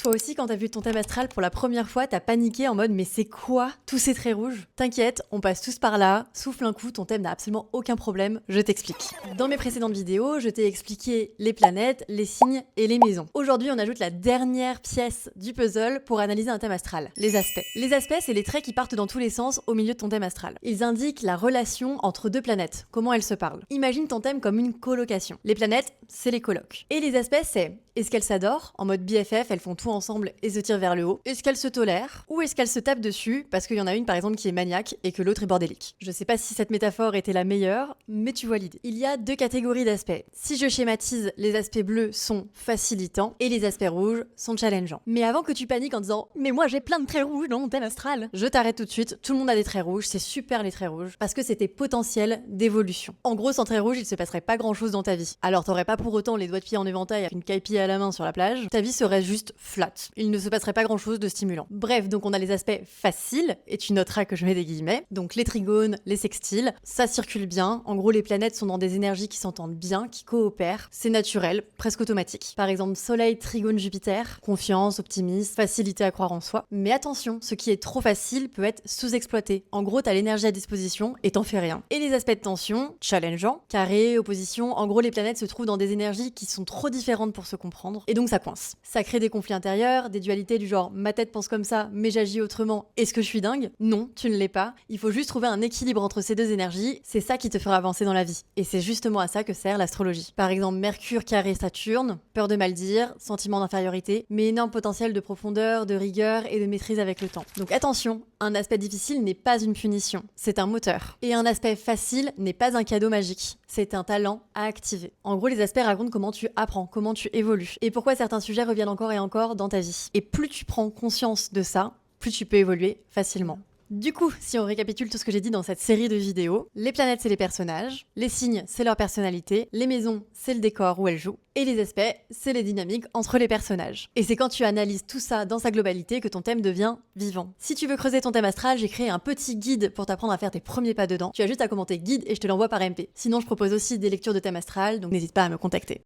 Toi aussi, quand t'as vu ton thème astral pour la première fois, t'as paniqué en mode mais c'est quoi tous ces traits rouges? T'inquiète, on passe tous par là, souffle un coup, ton thème n'a absolument aucun problème, je t'explique. Dans mes précédentes vidéos, je t'ai expliqué les planètes, les signes et les maisons. Aujourd'hui, on ajoute la dernière pièce du puzzle pour analyser un thème astral, les aspects. Les aspects, c'est les traits qui partent dans tous les sens au milieu de ton thème astral. Ils indiquent la relation entre deux planètes, comment elles se parlent. Imagine ton thème comme une colocation. Les planètes, c'est les colocs. Et les aspects, c'est est-ce qu'elles s'adorent, en mode BFF, elles font tout ensemble et se tirent vers le haut? Est-ce qu'elles se tolèrent? Ou est-ce qu'elles se tapent dessus parce qu'il y en a une par exemple qui est maniaque et que l'autre est bordélique? Je sais pas si cette métaphore était la meilleure, mais tu vois l'idée. Il y a deux catégories d'aspects. Si je schématise, les aspects bleus sont facilitants et les aspects rouges sont challengeants. Mais avant que tu paniques en disant « Mais moi j'ai plein de traits rouges dans mon thème astral », je t'arrête tout de suite, tout le monde a des traits rouges, c'est super les traits rouges, parce que c'est tes potentiels d'évolution. En gros, sans traits rouges, il se passerait pas grand chose dans ta vie. Alors t'aurais pas pour autant les doigts de pied en éventail avec une caille-pied à la main sur la plage, ta vie serait juste flat. Il ne se passerait pas grand chose de stimulant. Bref, donc on a les aspects faciles, et tu noteras que je mets des guillemets, donc les trigones, les sextiles, ça circule bien, en gros les planètes sont dans des énergies qui s'entendent bien, qui coopèrent, c'est naturel, presque automatique. Par exemple, Soleil, Trigone, Jupiter, confiance, optimisme, facilité à croire en soi. Mais attention, ce qui est trop facile peut être sous-exploité. En gros, t'as l'énergie à disposition et t'en fais rien. Et les aspects de tension, challengeant, carré, opposition, en gros les planètes se trouvent dans des énergies qui sont trop différentes pour se comprendre, et donc ça coince. Ça crée des conflits intérieurs, des dualités du genre ma tête pense comme ça, mais j'agis autrement, est-ce que je suis dingue? Non, tu ne l'es pas. Il faut juste trouver un équilibre entre ces deux énergies, c'est ça qui te fera avancer dans la vie. Et c'est justement à ça que sert l'astrologie. Par exemple, Mercure carré Saturne, peur de mal dire, sentiment d'infériorité, mais énorme potentiel de profondeur, de rigueur et de maîtrise avec le temps. Donc attention, un aspect difficile n'est pas une punition, c'est un moteur. Et un aspect facile n'est pas un cadeau magique, c'est un talent à activer. En gros, les aspects racontent comment tu apprends, comment tu évolues, et pourquoi certains sujets reviennent encore et encore dans ta vie. Et plus tu prends conscience de ça, plus tu peux évoluer facilement. Du coup, si on récapitule tout ce que j'ai dit dans cette série de vidéos, les planètes c'est les personnages, les signes c'est leur personnalité, les maisons c'est le décor où elles jouent, et les aspects c'est les dynamiques entre les personnages. Et c'est quand tu analyses tout ça dans sa globalité que ton thème devient vivant. Si tu veux creuser ton thème astral, j'ai créé un petit guide pour t'apprendre à faire tes premiers pas dedans. Tu as juste à commenter guide et je te l'envoie par MP. Sinon, je propose aussi des lectures de thème astral, donc n'hésite pas à me contacter.